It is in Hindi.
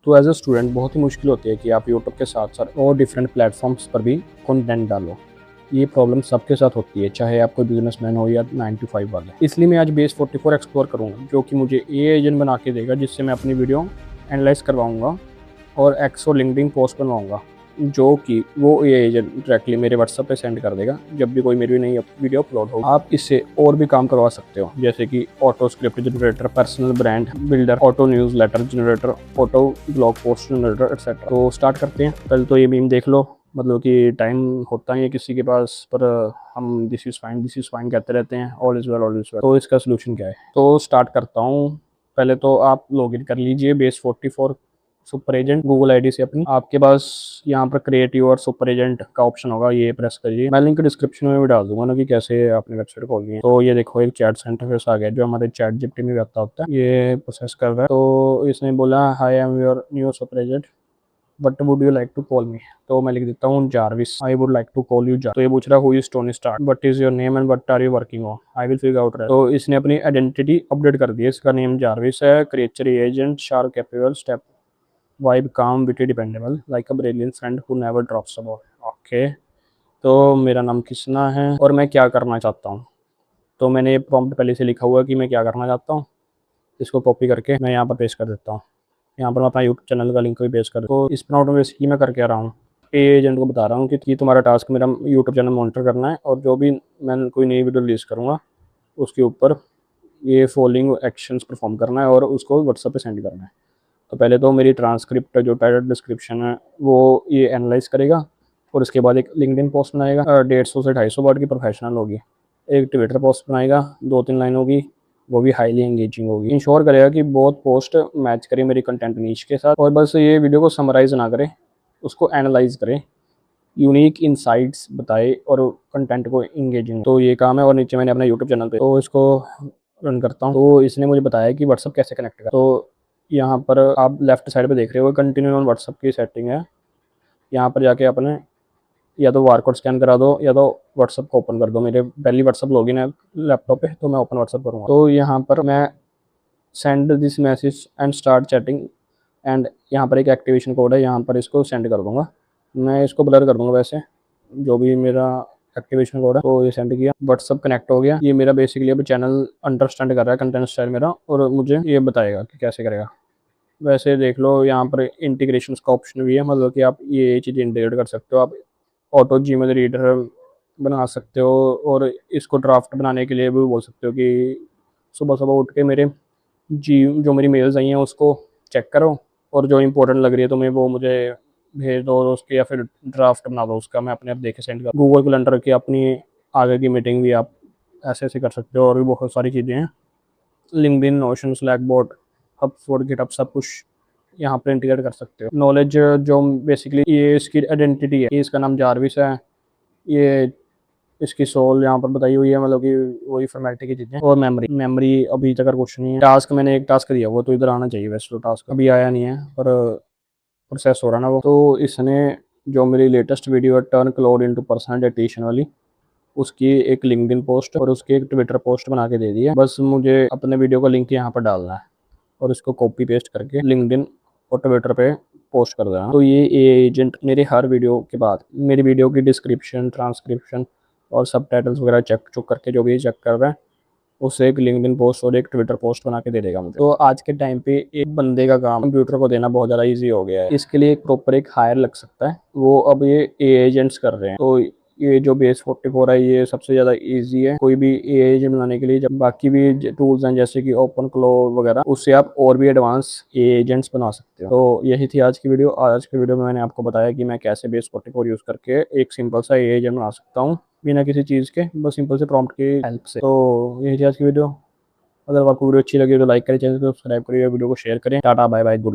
तो एज अ स्टूडेंट बहुत ही मुश्किल होती है कि आप यूट्यूब के साथ साथ और डिफरेंट प्लेटफॉर्म्स पर भी कंटेंट डालो। ये प्रॉब्लम सबके साथ होती है, चाहे आप कोई बिजनेसमैन हो या 9 to 5 वाले। इसलिए मैं आज बेस 44 एक्सप्लोर करूंगा, जो कि मुझे ए एजेंट बना के देगा, जिससे मैं अपनी वीडियो एनालाइज करवाऊंगा और एक्स और लिंक्डइन पोस्ट बनवाऊंगा, जो कि वो ए एजेंट डायरेक्टली मेरे व्हाट्सएप पे सेंड कर देगा जब भी कोई मेरी नई वीडियो अपलोड हो। आप इससे और भी काम करवा सकते हो, जैसे कि auto script generator, personal brand builder, auto newsletter generator, auto blog post generator etcetera. तो स्टार्ट करते हैं। पहले तो ये मीम देख लो, मतलब कि टाइम होता ही है किसी के पास, पर हम दिस इज़ फाइन कहते रहते हैं, all is well all is well. तो इसका सोल्यूशन क्या है? तो स्टार्ट करता हूँ। पहले तो आप लॉगिन कर लीजिए base 44 super agent Google ID से अपनी। आपके पास यहाँ पर क्रिएट योर सुपर एजेंट का ऑप्शन होगा, ये प्रेस करिए। मैं लिंक डिस्क्रिप्शन में भी डाल दूंगा ना कि कैसे आपने वेबसाइट खोलनी है। तो ये देखो एक चैट इंटरफेस आ गया, जो हमारे चैट जीपीटी में भी आता होता है। ये प्रोसेस कर रहा है। तो इसने बोला hi I am your new super agent, but would you like to call me? तो मैं लिख देता हूँ Jarvis, I would like to call you Jar. तो ये पूछ रहा है who is Tony Stark, what is your name and what are you working on, I will figure out. तो इसने अपनी आइडेंटिटी अपडेट कर दी है। इसका नेम जारविस है, creature agent, shark capable, step vibe, काम, witty, dependable, like a brilliant friend who never drops a ball. Okay, तो मेरा नाम किसना है और मैं क्या करना चाहता हूँ। तो मैंने प्रॉम्प्ट पहले से लिखा हुआ है कि मैं क्या करना चाहता हूँ। इसको कॉपी करके मैं यहाँ पर पेस्ट कर देता हूँ। यहाँ पर मैं अपना यूट्यूब चैनल का लिंक भी पेस्ट कर। तो इस प्रॉम्प्ट में बेसिकली मैं करके आ रहा हूँ, ए एजेंट को बता रहा हूँ कि तुम्हारा टास्क मेरा यूट्यूब चैनल मॉनिटर करना है, और जो भी मैं कोई नई वीडियो रिलीज़ करूँगा उसके ऊपर ये फॉलोइंग एक्शंस परफॉर्म करना है और उसको व्हाट्सएप पे सेंड करना है। तो पहले तो मेरी ट्रांसक्रिप्ट जो टाइटल डिस्क्रिप्शन है वो ये एनालाइज करेगा, और उसके बाद एक लिंक्डइन पोस्ट बनाएगा 150 से 250 वर्ड की, प्रोफेशनल होगी। एक ट्विटर पोस्ट बनाएगा 2-3 लाइन होगी, वो भी हाईली एंगेजिंग होगी। इंश्योर करेगा कि बहुत पोस्ट मैच करे मेरी कंटेंट नीच के साथ, और बस ये वीडियो को समराइज ना करे, उसको एनालाइज करे, यूनिक इंसाइट्स बताए और कंटेंट को इंगेजिंग। तो ये काम है। और नीचे मैंने अपना यूट्यूब चैनल पे, तो इसको रन करता हूँ। तो इसने मुझे बताया कि व्हाट्सअप कैसे कनेक्ट कर। तो यहाँ पर आप लेफ्ट साइड पे देख रहे हो कंटिन्यू ऑन व्हाट्सअप की सेटिंग है। यहाँ पर जाके अपने या तो बारकोड स्कैन करा दो या तो व्हाट्सअप को ओपन कर दो। मेरे पहली व्हाट्सअप लॉगिन है लैपटॉप पे, तो मैं ओपन व्हाट्सअप करूँगा। तो यहाँ पर मैं send this message and start chatting, and यहाँ पर एक एक्टिवेशन कोड है, यहाँ पर इसको सेंड कर दूंगा। मैं इसको ब्लर कर दूंगा वैसे, जो भी मेरा एक्टिवेशन कोड है। तो ये सेंड किया, व्हाट्सअप कनेक्ट हो गया। ये मेरा बेसिकली अब चैनल अंडरस्टैंड कर रहा है कंटेंट स्टाइल मेरा, और मुझे ये बताएगा कि कैसे करेगा। वैसे देख लो यहाँ पर इंटीग्रेशन का ऑप्शन भी है, मतलब कि आप ये चीज़ इंटीग्रेट कर सकते हो। आप ऑटो जीमेल रीडर बना सकते हो, और इसको ड्राफ्ट बनाने के लिए भी बोल सकते हो कि सुबह सुबह उठ के मेरे जो मेरी मेल्स आई हैं उसको चेक करो, और जो इंपॉर्टेंट लग रही है तुम्हें वो मुझे भेज दो, और उसके या फिर ड्राफ्ट बना दो उसका, मैं अपने आप देख के सेंड कर। गूगल कैलेंडर की अपनी आगे की मीटिंग भी आप ऐसे ऐसे कर सकते हो, और भी बहुत सारी चीज़ें हैं। लिंक्डइन, नोशन, स्लैकबॉट, हबस्पॉट, गिटहब, सब कुछ यहाँ पर इंटीग्रेट कर सकते हो। नॉलेज जो बेसिकली ये इसकी आइडेंटिटी है, इसका नाम जारविस है, ये इसकी सोल यहाँ पर बताई हुई है, मतलब कि वही फॉर्मेलिटी की चीज़ें। और मेमोरी अभी तक कुछ नहीं है। टास्क मैंने एक टास्क दिया वो तो इधर आना चाहिए, वैसे तो टास्क अभी आया नहीं है, पर प्रोसेस हो रहा ना वो। तो इसने जो मेरी लेटेस्ट वीडियो है turn cloud into personal dedication वाली, उसकी एक लिंक्डइन पोस्ट और उसकी एक ट्विटर पोस्ट बना के दे दी है। बस मुझे अपने वीडियो का लिंक यहाँ पर डालना है और इसको कॉपी पेस्ट करके लिंक्डइन और ट्विटर पे पोस्ट कर देना। तो ये एजेंट मेरे हर वीडियो के बाद मेरी वीडियो की डिस्क्रिप्शन, ट्रांसक्रिप्शन और सब टाइटल्स वगैरह चेक चुक करके, जो भी चेक कर रहा है, उससे एक लिंक्डइन पोस्ट और एक ट्विटर पोस्ट बना के दे देगा मुझे। तो आज के टाइम पे एक बंदे का काम कंप्यूटर को देना बहुत ज़्यादा इजी हो गया है। इसके लिए एक प्रॉपर एक हायर लग सकता है, वो अब ये एजेंट्स कर रहे हैं। तो ये जो बेस 44 है ये सबसे ज़्यादा इजी है कोई भी एजेंट बनाने के लिए। जब बाकी भी टूल्स हैं जैसे कि ओपन क्लो वगैरह, उससे आप और भी एडवांस एजेंट्स बना सकते हो। तो यही थी आज की वीडियो। आज की वीडियो में मैंने आपको बताया कि मैं कैसे बेस 44 यूज़ करके एक सिंपल सा एजेंट बना सकता हूँ बिना किसी चीज़ के, बस सिंपल से प्रॉम्प्ट की हेल्प से। तो यही थी आज की वीडियो। अगर आपको वीडियो अच्छी लगी तो लाइक करें, चैनल को सब्सक्राइब करिए, वीडियो को शेयर करें। Tata bye bye, good luck.